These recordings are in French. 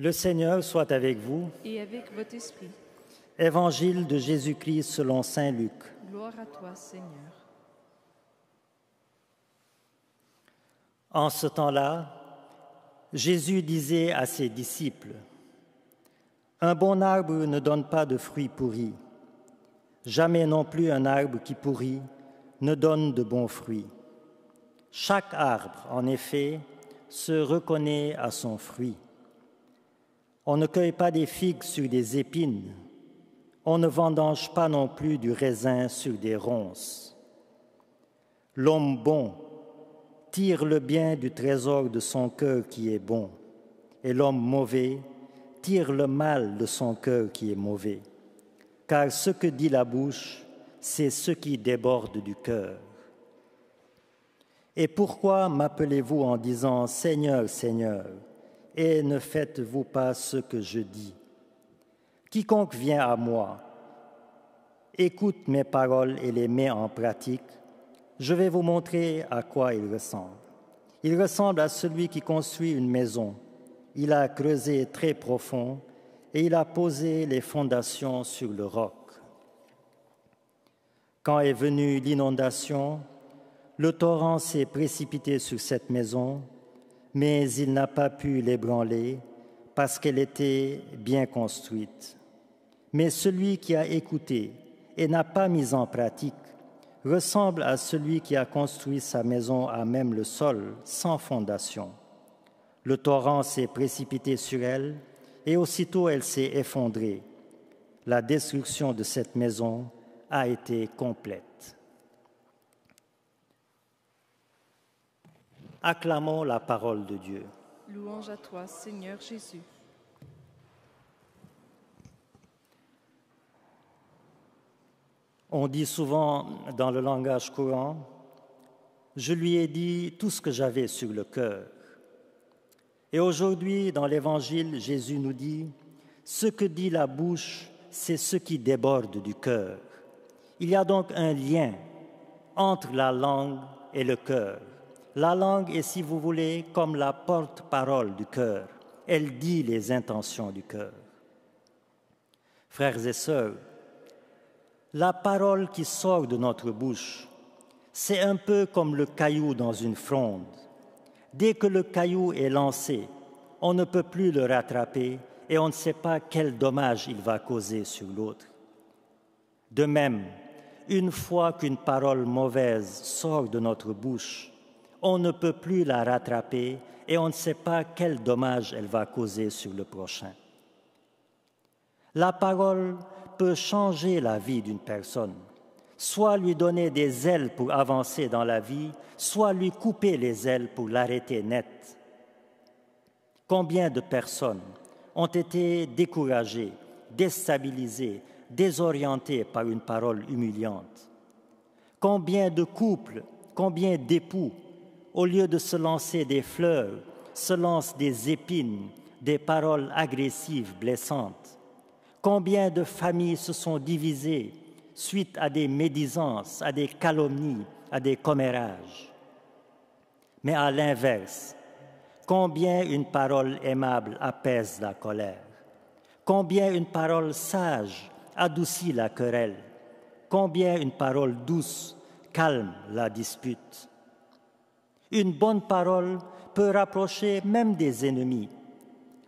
Le Seigneur soit avec vous. Et avec votre esprit. Évangile de Jésus-Christ selon saint Luc. Gloire à toi, Seigneur. En ce temps-là, Jésus disait à ses disciples, « Un bon arbre ne donne pas de fruits pourris. Jamais non plus un arbre qui pourrit ne donne de bons fruits. Chaque arbre, en effet, se reconnaît à son fruit. On ne cueille pas des figues sur des épines. On ne vendange pas non plus du raisin sur des ronces. L'homme bon tire le bien du trésor de son cœur qui est bon, et l'homme mauvais tire le mal de son cœur qui est mauvais. Car ce que dit la bouche, c'est ce qui déborde du cœur. Et pourquoi m'appelez-vous en disant « Seigneur, Seigneur » et ne faites-vous pas ce que je dis? Quiconque vient à moi, écoute mes paroles et les met en pratique, je vais vous montrer à quoi il ressemble. Il ressemble à celui qui construit une maison. Il a creusé très profond et il a posé les fondations sur le roc. Quand est venue l'inondation, le torrent s'est précipité sur cette maison, mais il n'a pas pu l'ébranler parce qu'elle était bien construite. Mais celui qui a écouté et n'a pas mis en pratique ressemble à celui qui a construit sa maison à même le sol, sans fondation. Le torrent s'est précipité sur elle et aussitôt elle s'est effondrée. La destruction de cette maison a été complète. Acclamons la parole de Dieu. Louange à toi, Seigneur Jésus. On dit souvent dans le langage courant, « Je lui ai dit tout ce que j'avais sur le cœur ». Et aujourd'hui, dans l'Évangile, Jésus nous dit, « Ce que dit la bouche, c'est ce qui déborde du cœur ». Il y a donc un lien entre la langue et le cœur. La langue est, si vous voulez, comme la porte-parole du cœur. Elle dit les intentions du cœur. Frères et sœurs, la parole qui sort de notre bouche, c'est un peu comme le caillou dans une fronde. Dès que le caillou est lancé, on ne peut plus le rattraper et on ne sait pas quel dommage il va causer sur l'autre. De même, une fois qu'une parole mauvaise sort de notre bouche, on ne peut plus la rattraper et on ne sait pas quel dommage elle va causer sur le prochain. La parole peut changer la vie d'une personne, soit lui donner des ailes pour avancer dans la vie, soit lui couper les ailes pour l'arrêter net. Combien de personnes ont été découragées, déstabilisées, désorientées par une parole humiliante? Combien de couples, combien d'époux, au lieu de se lancer des fleurs, se lancent des épines, des paroles agressives, blessantes? Combien de familles se sont divisées suite à des médisances, à des calomnies, à des commérages? Mais à l'inverse, combien une parole aimable apaise la colère? Combien une parole sage adoucit la querelle? Combien une parole douce calme la dispute? Une bonne parole peut rapprocher même des ennemis,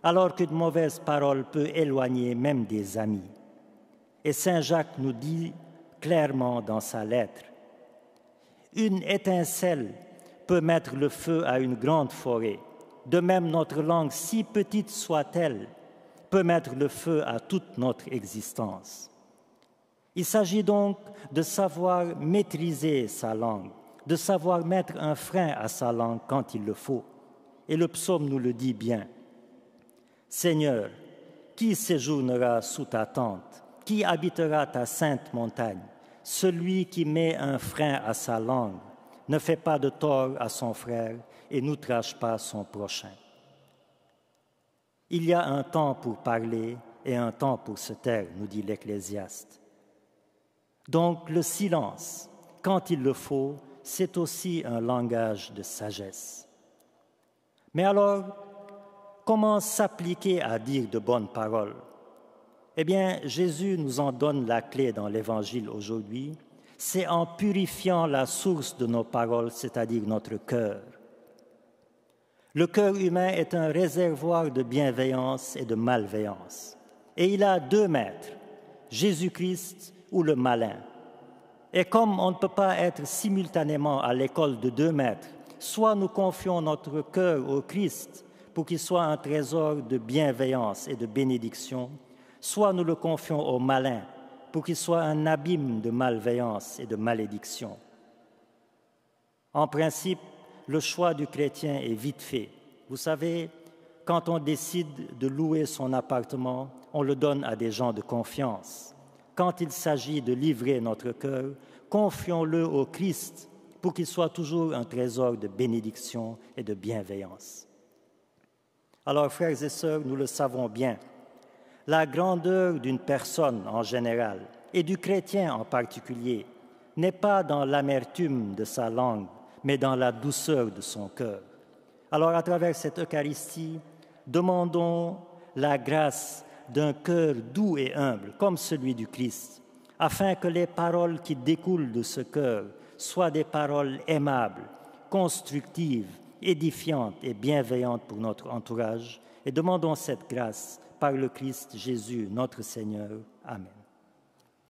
alors qu'une mauvaise parole peut éloigner même des amis. Et Saint Jacques nous dit clairement dans sa lettre, « Une étincelle peut mettre le feu à une grande forêt. De même, notre langue, si petite soit-elle, peut mettre le feu à toute notre existence. » Il s'agit donc de savoir maîtriser sa langue, de savoir mettre un frein à sa langue quand il le faut. Et le psaume nous le dit bien. « Seigneur, qui séjournera sous ta tente? Qui habitera ta sainte montagne? Celui qui met un frein à sa langue, ne fait pas de tort à son frère et n'outrage pas son prochain. » Il y a un temps pour parler et un temps pour se taire, nous dit l'Ecclésiaste. Donc le silence, quand il le faut, c'est aussi un langage de sagesse. Mais alors, comment s'appliquer à dire de bonnes paroles? Eh bien, Jésus nous en donne la clé dans l'Évangile aujourd'hui. C'est en purifiant la source de nos paroles, c'est-à-dire notre cœur. Le cœur humain est un réservoir de bienveillance et de malveillance. Et il a deux maîtres, Jésus-Christ ou le malin. Et comme on ne peut pas être simultanément à l'école de deux maîtres, soit nous confions notre cœur au Christ pour qu'il soit un trésor de bienveillance et de bénédiction, soit nous le confions au malin pour qu'il soit un abîme de malveillance et de malédiction. En principe, le choix du chrétien est vite fait. Vous savez, quand on décide de louer son appartement, on le donne à des gens de confiance. Quand il s'agit de livrer notre cœur, confions-le au Christ pour qu'il soit toujours un trésor de bénédiction et de bienveillance. Alors, frères et sœurs, nous le savons bien, la grandeur d'une personne en général et du chrétien en particulier n'est pas dans l'amertume de sa langue, mais dans la douceur de son cœur. Alors, à travers cette Eucharistie, demandons la grâce d'un cœur doux et humble, comme celui du Christ, afin que les paroles qui découlent de ce cœur soient des paroles aimables, constructives, édifiantes et bienveillantes pour notre entourage. Et demandons cette grâce par le Christ Jésus, notre Seigneur. Amen.